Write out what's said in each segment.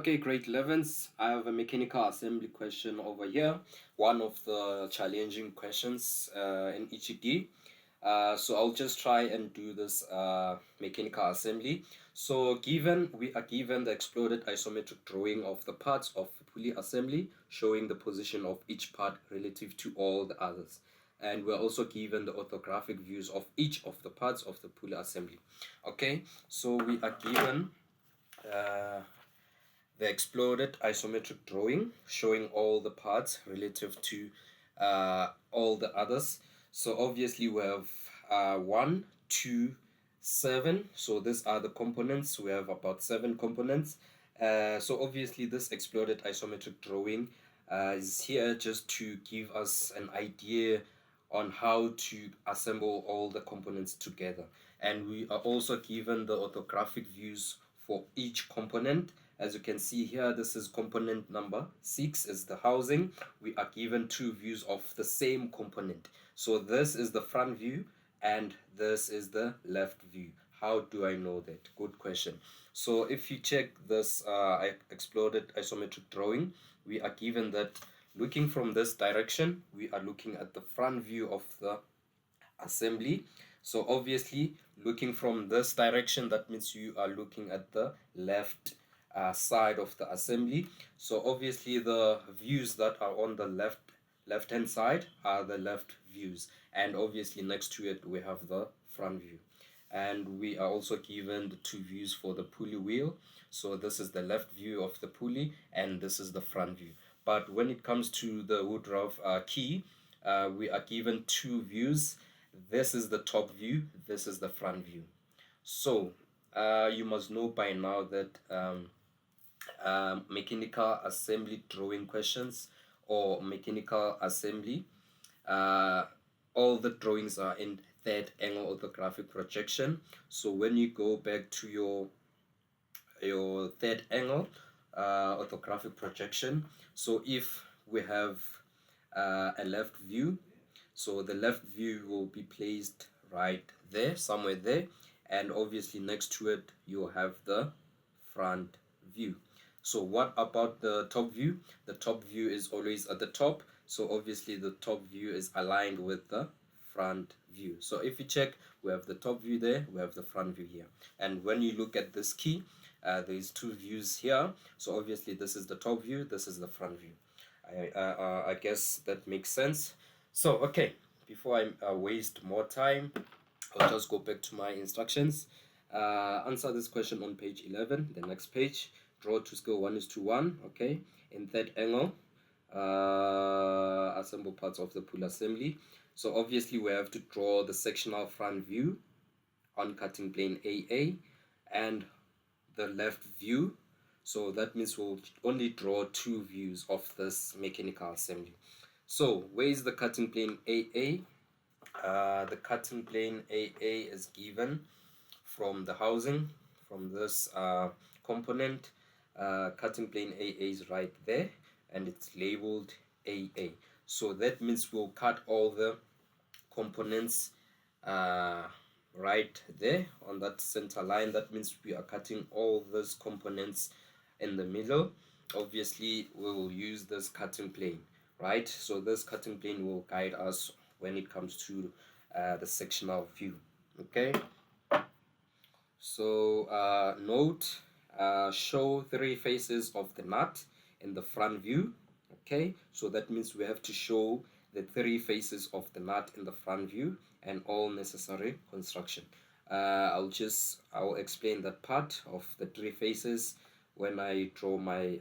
Okay, grade 11s. I have a mechanical assembly question over here. One of the challenging questions in EGD. So I'll just try and do this mechanical assembly. So we are given the exploded isometric drawing of the parts of the pulley assembly, showing the position of each part relative to all the others. And we're also given the orthographic views of each of the parts of the pulley assembly. Okay, so we are given the exploded isometric drawing showing all the parts relative to all the others. So obviously we have 1, 2, 7. So these are the components. We have about 7 components. So obviously this exploded isometric drawing is here just to give us an idea on how to assemble all the components together. And we are also given the orthographic views for each component. As you can see here, this is component number 6 is the housing. We are given 2 views of the same component. So this is the front view and this is the left view. How do I know that? Good question. So if you check this exploded isometric drawing, we are given that looking from this direction, we are looking at the front view of the assembly. So obviously looking from this direction, that means you are looking at the left side of the assembly. So obviously the views that are on the left hand side are the left views, and obviously next to it we have the front view. And we are also given the 2 views for the pulley wheel. So this is the left view of the pulley and this is the front view. But when it comes to the Woodruff key, we are given 2 views. This is the top view, this is the front view. So you must know by now that mechanical assembly drawing questions or mechanical assembly, all the drawings are in third angle orthographic projection. So when you go back to your third angle orthographic projection, so if we have a left view, so the left view will be placed right there, somewhere there, and obviously next to it you have the front view. So what about the top view? The top view is always at the top, so obviously the top view is aligned with the front view. So if you check, we have the top view there, we have the front view here. And when you look at this key, there's 2 views here. So obviously this is the top view, this is the front view. I guess that makes sense. So okay, before I waste more time, I'll just go back to my instructions. Answer this question on page 11, the next page. Draw to scale 1:1, okay? In third angle, assemble parts of the pull assembly. So obviously we have to draw the sectional front view on cutting plane AA and the left view. So that means we'll only draw 2 views of this mechanical assembly. So where is the cutting plane AA? The cutting plane AA is given from the housing, from this component. Cutting plane AA is right there and it's labeled AA. So that means we'll cut all the components right there on that center line. That means we are cutting all those components in the middle. Obviously we will use this cutting plane, right? So this cutting plane will guide us when it comes to the sectional view. Okay, so note, show 3 faces of the nut in the front view. Okay, so that means we have to show the 3 faces of the nut in the front view and all necessary construction. I'll explain that part of the 3 faces when I draw my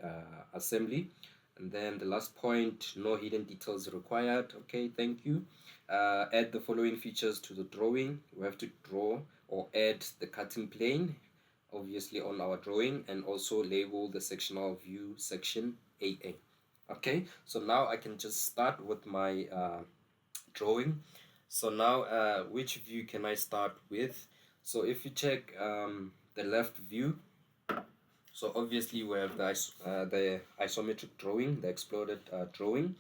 assembly. And then the last point, no hidden details required. Okay, thank you. Add the following features to the drawing. We have to draw or add the cutting plane obviously on our drawing, and also label the sectional view section AA. Okay, so now I can just start with my drawing. So now which view can I start with? So if you check the left view, so obviously we have the isometric drawing, the exploded drawing.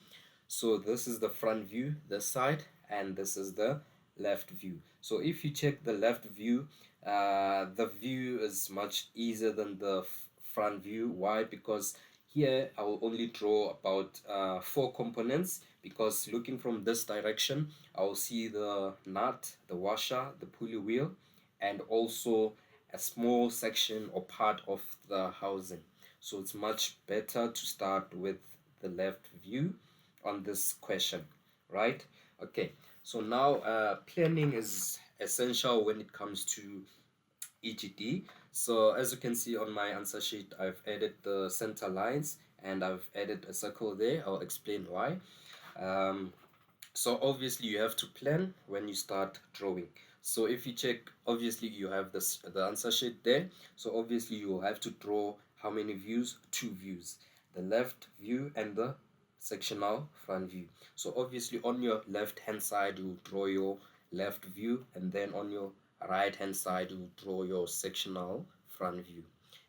So this is the front view, this side, and this is the left view. So if you check the left view, the view is much easier than the front view. Why? Because here I will only draw about 4 components, because looking from this direction I will see the nut, the washer, the pulley wheel, and also a small section or part of the housing. So it's much better to start with the left view on this question, right? Okay, so now planning is essential when it comes to EGD. So as you can see on my answer sheet, I've added the center lines and I've added a circle there. I'll explain why. Um, so obviously you have to plan when you start drawing. So if you check, obviously you have the answer sheet there. So obviously you will have to draw how many views? 2 views, the left view and the sectional front view. So obviously on your left hand side you draw your left view, and then on your right hand side you draw your sectional front view,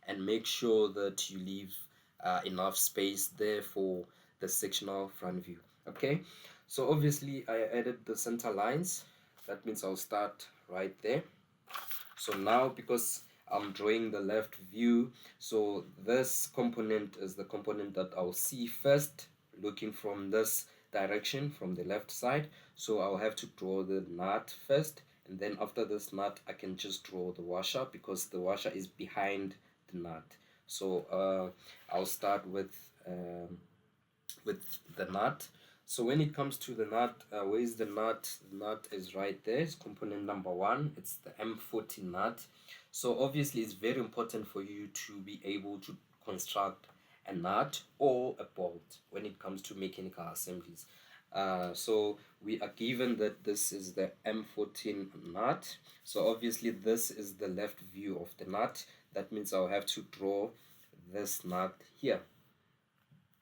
and make sure that you leave enough space there for the sectional front view. Okay, so obviously I added the center lines. That means I'll start right there. So now, because I'm drawing the left view, so this component is the component that I'll see first, looking from this direction from the left side. So I'll have to draw the nut first, and then after this nut I can just draw the washer, because the washer is behind the nut. So I'll start with the nut. So when it comes to the nut, where is the nut? The nut is right there. It's component number 1. It's the M40 nut. So obviously it's very important for you to be able to construct a nut or a bolt when it comes to mechanical assemblies. So we are given that this is the M14 nut. So obviously this is the left view of the nut. That means I'll have to draw this nut here,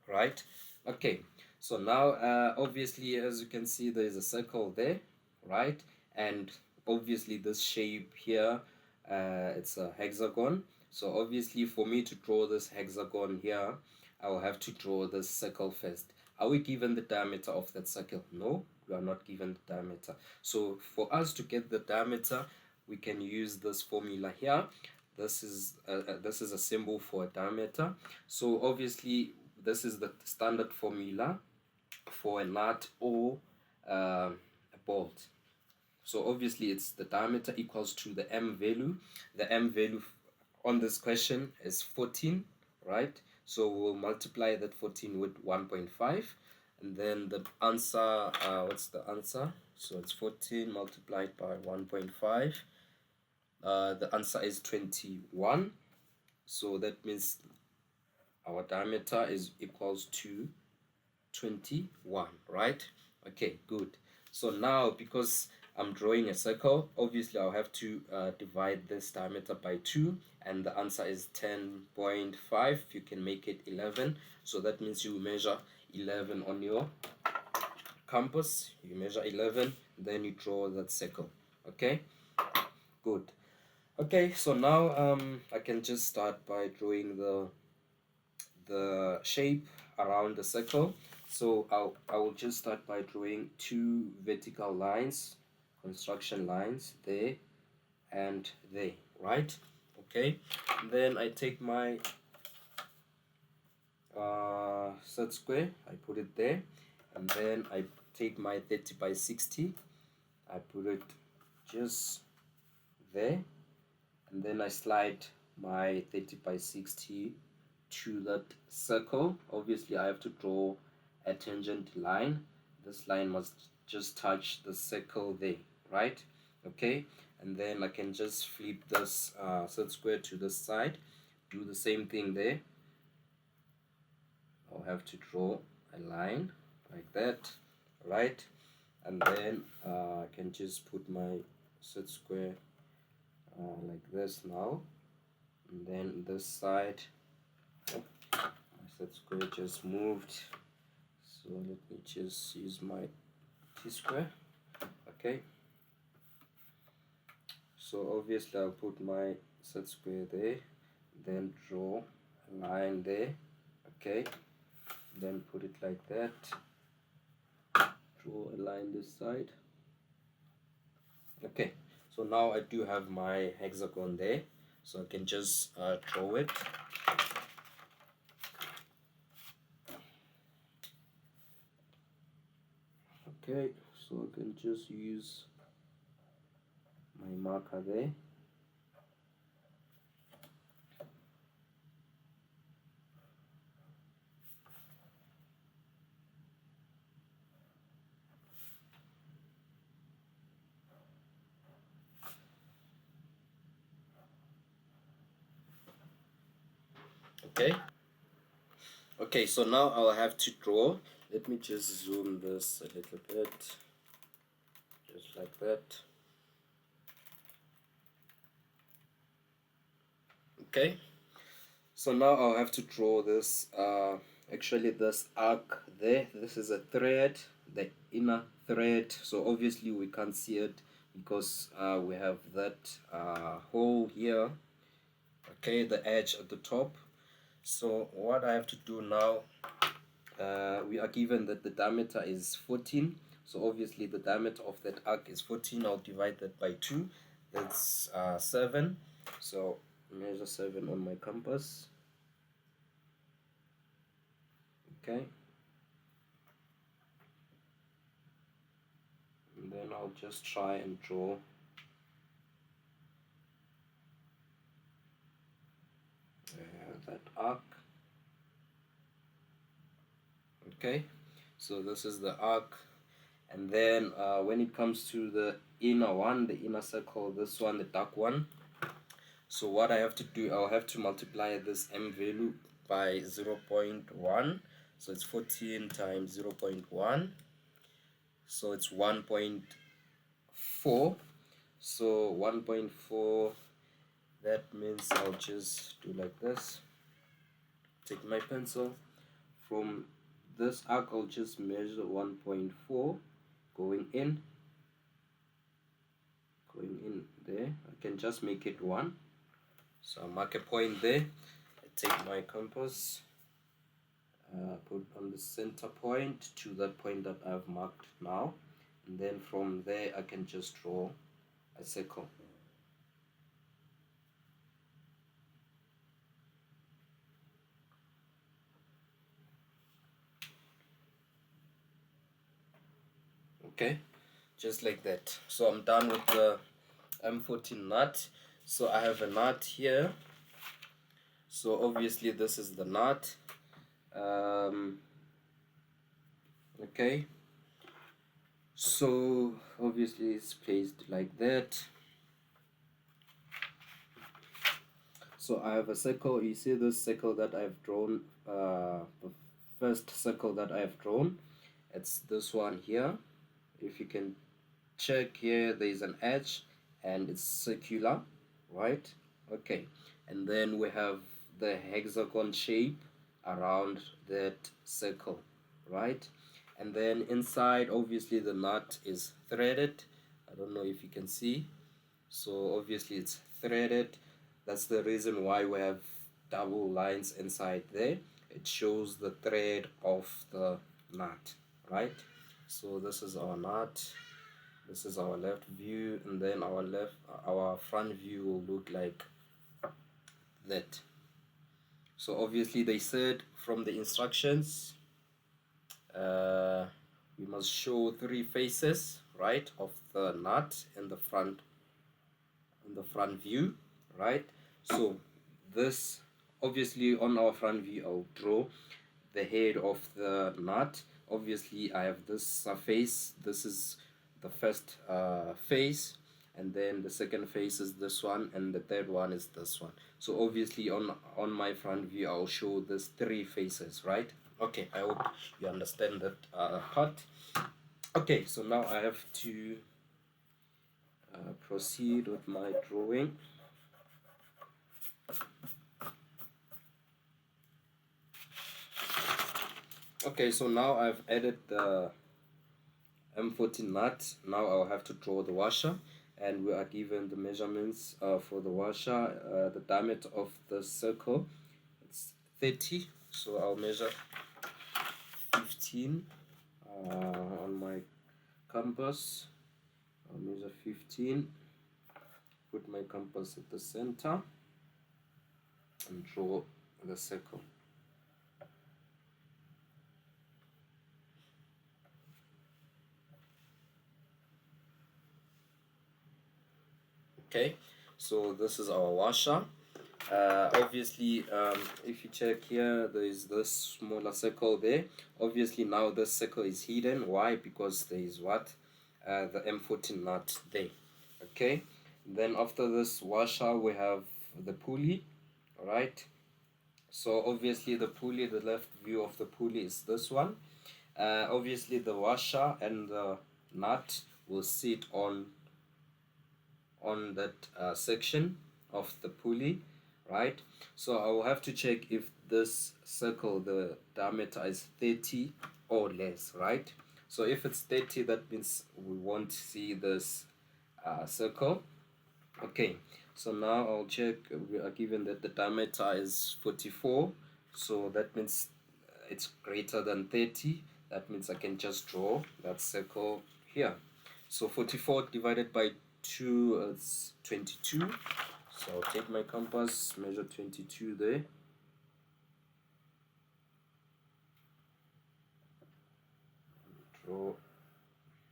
right? Okay, so now obviously, as you can see, there is a circle there, right? And obviously this shape here, it's a hexagon. So obviously for me to draw this hexagon here, I will have to draw this circle first. Are we given the diameter of that circle? No, we are not given the diameter. So for us to get the diameter, we can use this formula here. This is a symbol for a diameter. So obviously this is the standard formula for a nut or a bolt. So obviously it's the diameter equals to the M value. The M value on this question is 14, right? So we'll multiply that 14 with 1.5, and then the answer, what's the answer? So it's 14 multiplied by 1.5. The answer is 21. So that means our diameter is equals to 21, right? Okay, good. So now, because I'm drawing a circle, obviously I'll have to divide this diameter by 2, and the answer is 10.5. You can make it 11. So that means you measure 11 on your compass. You measure 11, then you draw that circle. Okay, good. Okay, so now I can just start by drawing the shape around the circle. So I will just start by drawing 2 vertical lines, construction lines there and there, right? Okay, and then I take my set square, I put it there, and then I take my 30 by 60, I put it just there, and then I slide my 30 by 60 to that circle. Obviously I have to draw a tangent line. This line must just touch the circle there, right? Okay, and then I can just flip this set square to the side, do the same thing there. I'll have to draw a line like that, right? And then I can just put my set square like this now, and then this side, my set square just moved, so let me just use my t-square. Okay, so obviously I'll put my set square there, then draw a line there. Okay, then put it like that, draw a line this side. Okay, so now I do have my hexagon there. So I can just draw it. Okay, so I can just use my marker there. Okay, so now I'll have to draw. Let me just zoom this a little bit, just like that. Okay, so now I'll have to draw this, actually this arc there. This is a thread, the inner thread. So obviously we can't see it because we have that hole here. Okay, the edge at the top. So what I have to do now, we are given that the diameter is 14. So obviously the diameter of that arc is 14. I'll divide that by 2. That's 7. So measure 7 on my compass. Okay. And then I'll just try and draw that arc. Okay, so this is the arc. And then when it comes to the inner one, the inner circle, this one, the dark one, so what I have to do, I'll have to multiply this m value by 0.1. So it's 14 times 0.1, so it's 1.4. So 1.4, that means I'll just do like this. Take my pencil. From this arc, I'll just measure 1.4 going in there. I can just make it 1. So I'll mark a point there. I take my compass, put on the center point to that point that I've marked now, and then from there I can just draw a circle. Okay, just like that. So I'm done with the M14 nut. So I have a nut here. So obviously this is the nut. Okay, so obviously it's placed like that. So I have a circle. You see this circle that I've drawn, the first circle that I've drawn, it's this one here. If you can check here, there is an edge and it's circular, right? Okay, and then we have the hexagon shape around that circle, right? And then inside, obviously the nut is threaded. I don't know if you can see. So obviously it's threaded. That's the reason why we have double lines inside there. It shows the thread of the nut, right? So this is our nut, this is our left view, and then our front view will look like that. So obviously they said from the instructions, we must show 3 faces, right, of the nut in the front view, right? So this, obviously on our front view, I'll draw the head of the nut. Obviously I have this surface. This is the first face, and then the second face is this one, and the third one is this one. So obviously on my front view I'll show this 3 faces, right? Okay, I hope you understand that part. Okay, so now I have to proceed with my drawing. Okay, so now I've added the M14 nut. Now I'll have to draw the washer, and we are given the measurements for the washer. The diameter of the circle, it's 30, so I'll measure 15 on my compass. I'll measure 15, put my compass at the center. and draw the circle. Okay, so this is our washer. Obviously, if you check here, there is this smaller circle there. Obviously now this circle is hidden. Why? Because there is what? The M14 nut there. Okay, then after this washer we have the pulley. Alright, so obviously the pulley, the left view of the pulley is this one. Obviously the washer and the nut will sit on that section of the pulley, right? So I will have to check if this circle, the diameter is 30 or less, right? So if it's 30, that means we won't see this circle. Okay, so now I'll check. We are given that the diameter is 44, so that means it's greater than 30. That means I can just draw that circle here. So 44 divided by 2 is 22. So I'll take my compass, measure 22 there. Draw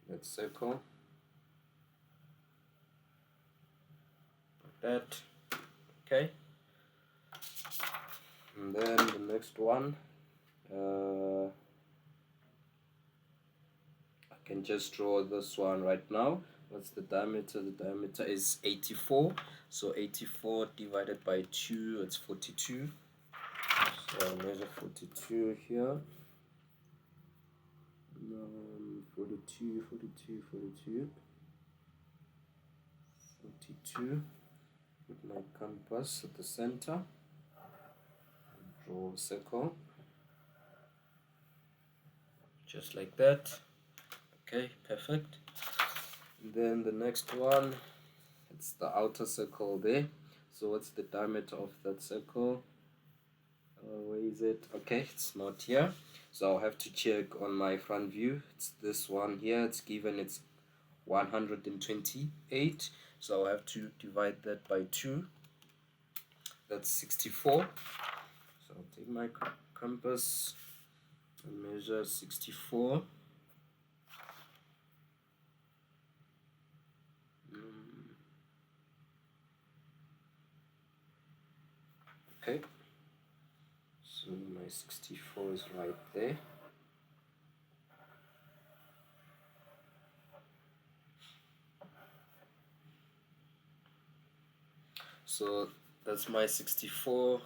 that circle. Like that. Okay. And then the next one. I can just draw this one right now. What's the diameter? The diameter is 84. So 84 divided by 2, it's 42. So I'll measure 42 here. 42, 42, 42. 42. Put my compass at the center. Draw a circle. Just like that. Okay, perfect. And then the next one, it's the outer circle there. So what's the diameter of that circle? Where is it? Okay, it's not here. So I'll have to check on my front view. It's this one here. It's given it's 128. So I'll have to divide that by 2. That's 64. So I'll take my compass and measure 64. Okay, so my 64 is right there. So that's my 64.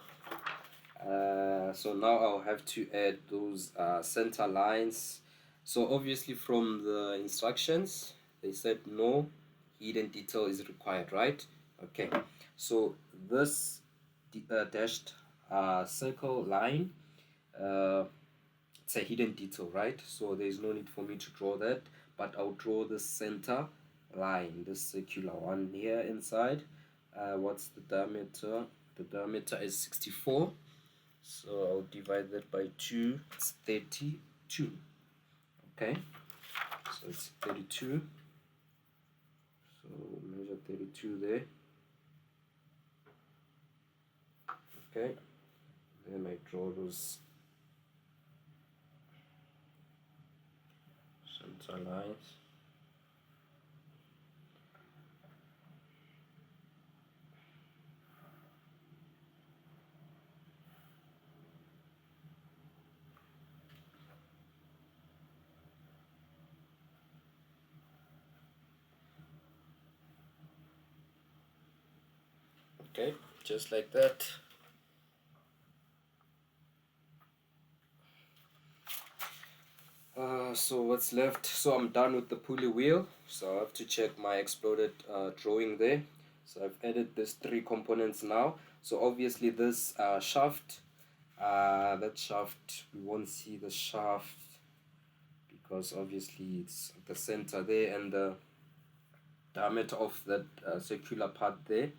So now I'll have to add those center lines. So obviously from the instructions they said no hidden detail is required, right? Okay, so this dashed circle line, it's a hidden detail, right? So there's no need for me to draw that, but I'll draw the center line, this circular one here inside. What's the diameter? The diameter is 64, so I'll divide that by 2. It's 32. Okay, so it's 32. So measure 32 there. Okay, then I draw those center lines. Okay, just like that. So what's left? So I'm done with the pulley wheel. So I have to check my exploded drawing there. So I've added these 3 components now. So obviously this shaft, that shaft, we won't see the shaft because obviously it's at the center there, and the diameter of that circular part there,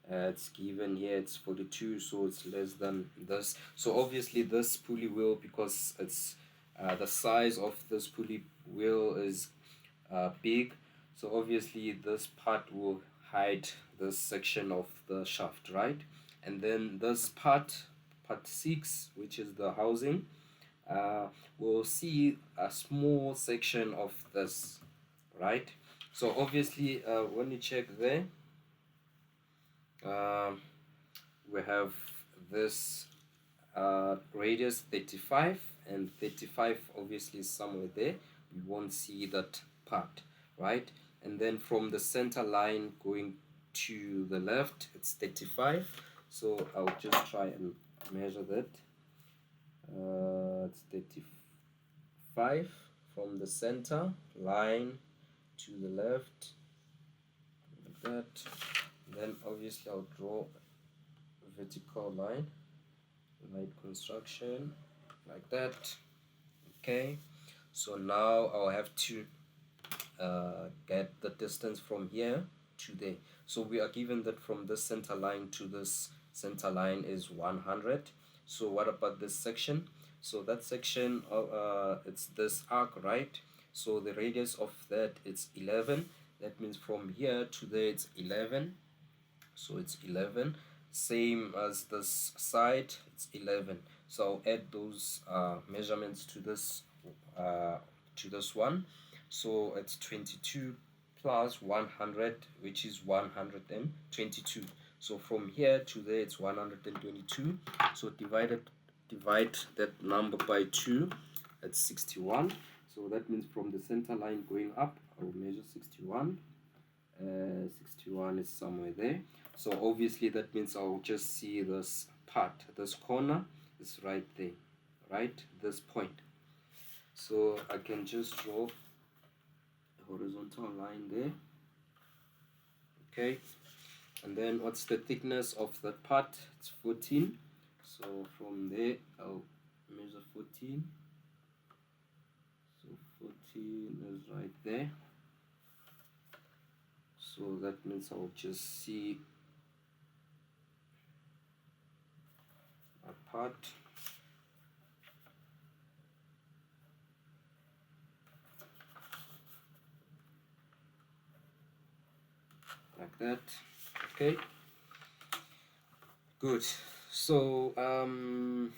it's given here, it's 42, so it's less than this. So obviously this pulley wheel, because it's the size of this pulley wheel is big, so obviously this part will hide this section of the shaft, right? And then this part 6, which is the housing, we'll see a small section of this, right? So obviously when you check there, we have this radius 35, and 35 obviously is somewhere there. We won't see that part, right? And then from the center line going to the left, it's 35. So I'll just try and measure that. It's 35 from the center line to the left, like that. Then obviously I'll draw a vertical line, light construction, like that. Okay, so now I'll have to get the distance from here to there. So we are given that from this center line to this center line is 100. So what about this section? So that section it's this arc, right? So the radius of that it's 11. That means from here to there it's 11. So it's 11. Same as this side, it's 11. So I'll add those measurements to this one. So it's 22 plus 100, which is 122. So from here to there it's 122. So divide that number by 2, that's 61. So that means from the center line going up, I will measure 61. 61 is somewhere there. So obviously that means I'll just see this part, this corner is right there, right? This point. So I can just draw a horizontal line there. Okay. And then what's the thickness of that part? It's 14. So from there I'll measure 14. So 14 is right there. So that means I'll just see a part. Like that. Okay. Good. So I'm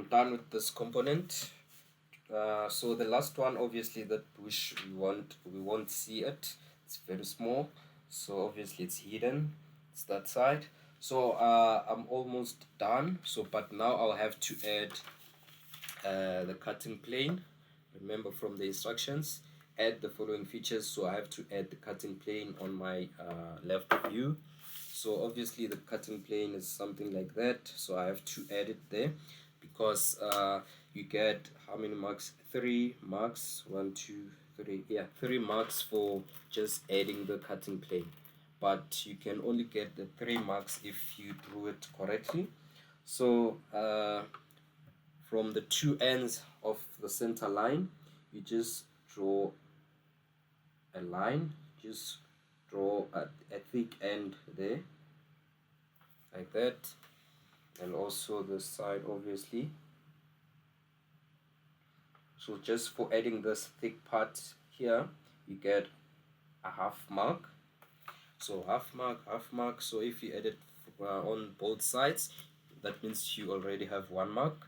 done with this component. So the last one, obviously, that we won't see it. It's very small, so obviously it's hidden. It's that side. So I'm almost done. So but now I'll have to add the cutting plane. Remember from the instructions, add the following features. So I have to add the cutting plane on my left view. So obviously the cutting plane is something like that. So I have to add it there, because you get how many marks? 3 marks. 1, 2, 3. Yeah, 3 marks for just adding the cutting plane. But you can only get the 3 marks if you drew it correctly. So from the two ends of the center line, you just draw a line. Just draw a thick end there, like that, and also this side obviously. So just for adding this thick part here, you get a half mark. So half mark. So if you add it on both sides, that means you already have 1 mark.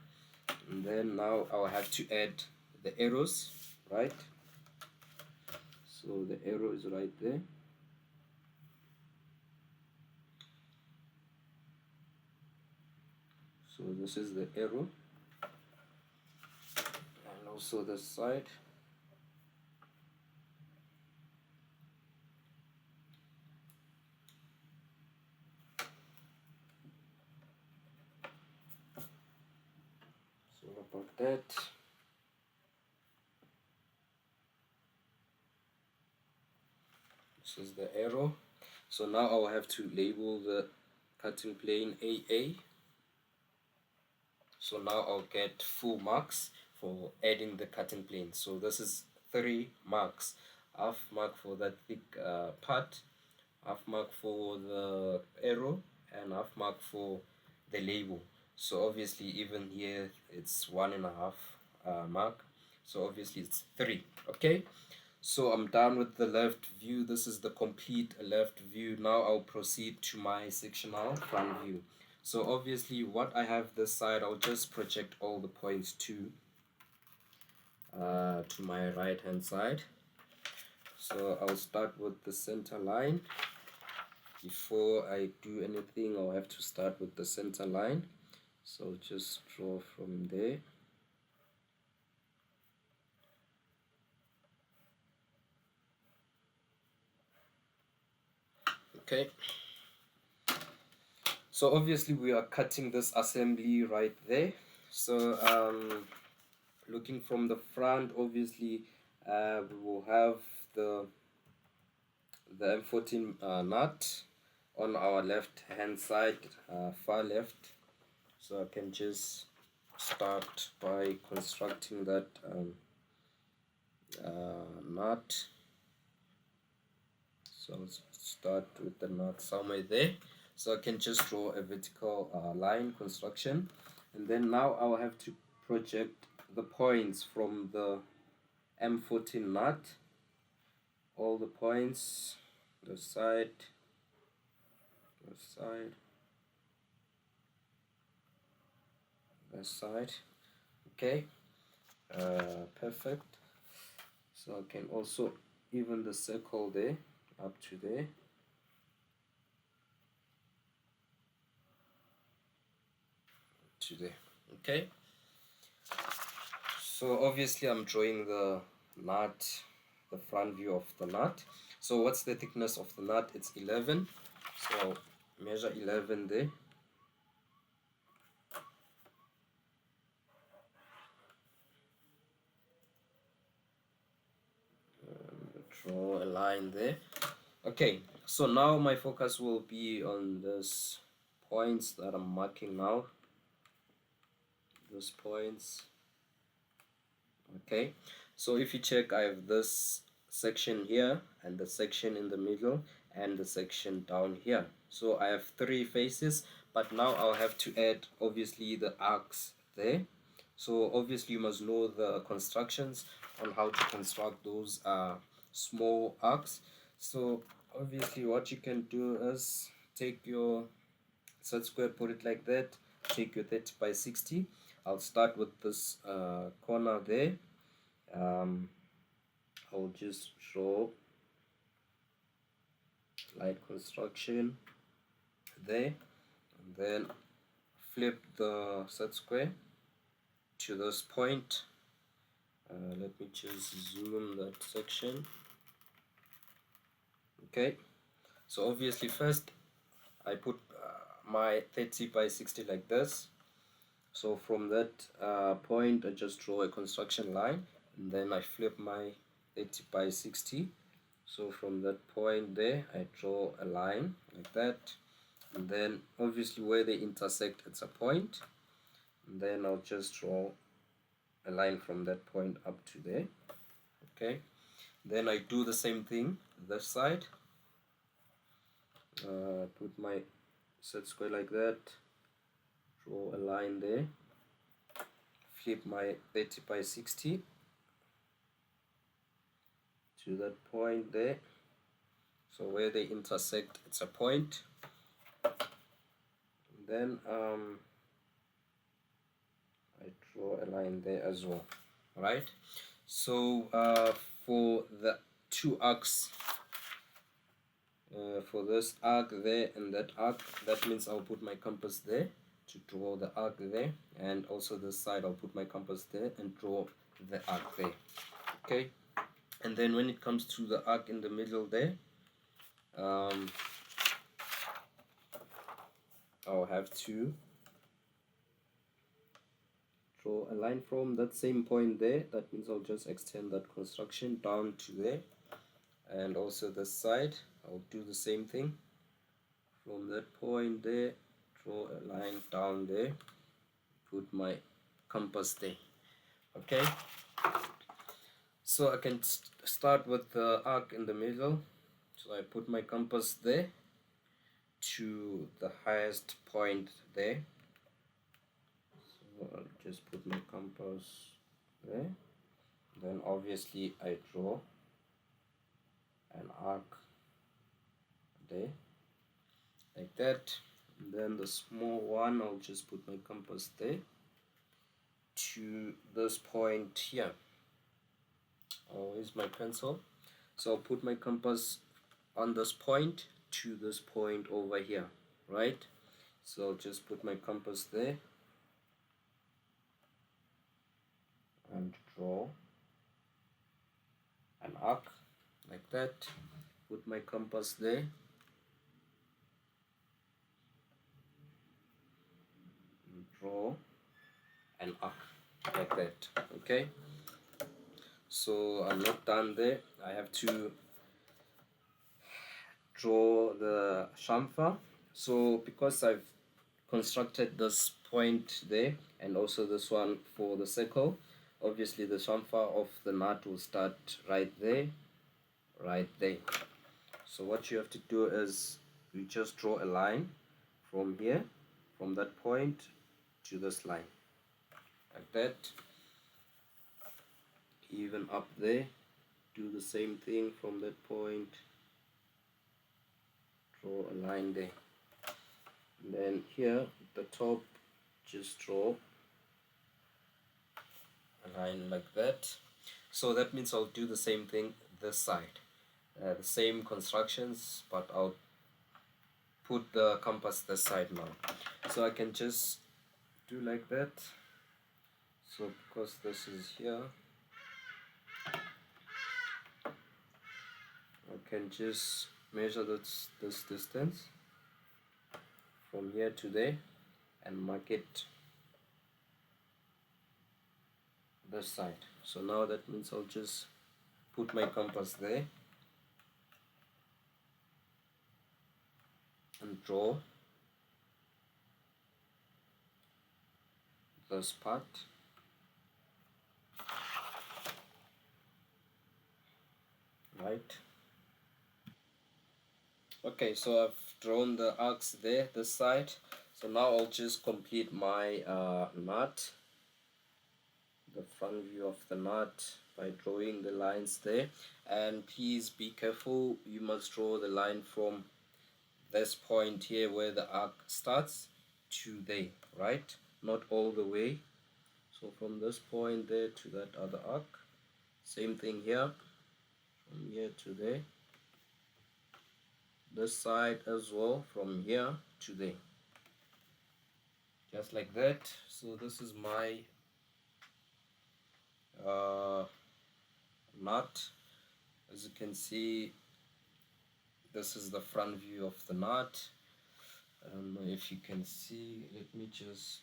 And then now I'll have to add the arrows, right? So the arrow is right there. So this is the arrow, and also this side. So about that. This is the arrow. So now I'll have to label the cutting plane AA. So now I'll get full marks for adding the cutting plane. So this is 3 marks. Half mark for that thick part, half mark for the arrow, and half mark for the label. So obviously even here it's 1.5 mark. So obviously it's 3. Okay. So I'm done with the left view. This is the complete left view. Now I'll proceed to my sectional front view. So obviously what I have this side, I'll just project all the points to my right hand side. So I'll start with the center line. Before I do anything, I'll have to start with the center line. So just draw from there. Okay. So obviously we are cutting this assembly right there. So looking from the front, obviously we will have the M14 nut on our left hand side, far left. So I can just start by constructing that nut. So let's start with the nut somewhere there. So I can just draw a vertical line construction, and then now I'll have to project the points from the M14 nut, all the points, the side, the side, the side. Okay, perfect. So I can also even the circle there up to there. To there. Okay. So obviously I'm drawing the nut, the front view of the nut. So what's the thickness of the nut? It's 11. So measure 11 there. Draw a line there. Okay, so now my focus will be on this points that I'm marking now. Those points. Okay, so if you check, I have this section here and the section in the middle and the section down here. So I have 3 faces, but now I'll have to add obviously the arcs there. So obviously you must know the constructions on how to construct those small arcs. So obviously what you can do is take your set square, put it like that, take your 30 by 60. I'll start with this corner there. I'll just draw light construction there, and then flip the set square to this point. Let me just zoom that section. Okay, so obviously first I put my 30 by 60 like this. So from that point I just draw a construction line, and then I flip my 30 by 60. So from that point there I draw a line like that, and then obviously where they intersect it's a point, and then I'll just draw a line from that point up to there. Okay, then I do the same thing this side. Put my set square like that, draw a line there, flip my 30 by 60 to that point there. So where they intersect it's a point. And then I draw a line there as well. Right, so for the 2 arcs, for this arc there and that arc, that means I'll put my compass there to draw the arc there, and also this side I'll put my compass there and draw the arc there. Okay, and then when it comes to the arc in the middle there, I'll have to draw a line from that same point there. That means I'll just extend that construction down to there, and also this side I'll do the same thing from that point there, draw a line down there, put my compass there. Okay, so I can start with the arc in the middle. So I put my compass there to the highest point there. So I'll just put my compass there, then obviously I draw arc there, like that. And then the small one, I'll just put my compass there to this point here. Oh, here's my pencil. So I'll put my compass on this point to this point over here, right? So I'll just put my compass there and draw an arc like that. Put my compass there and draw an arc like that. Okay, so I'm not done there. I have to draw the chamfer. So because I've constructed this point there and also this one for the circle, obviously the chamfer of the knot will start right there, right there. So what you have to do is you just draw a line from here, from that point to this line, like that. Even up there, do the same thing from that point, draw a line there. And then here at the top, just draw a line like that. So that means I'll do the same thing this side, the same constructions, but I'll put the compass this side now. So I can just do like that. So because this is here, I can just measure this distance from here to there and mark it this side. So now that means I'll just put my compass there and draw this part, right? Okay, so I've drawn the arcs there, this side. So now I'll just complete my knot, the front view of the knot, by drawing the lines there. And please be careful, you must draw the line from this point here where the arc starts to there, right? Not all the way. So from this point there to that other arc, same thing here, from here to there, this side as well, from here to there, just like that. So this is my knot. As you can see, this is the front view of the knot. I don't know if you can see, let me just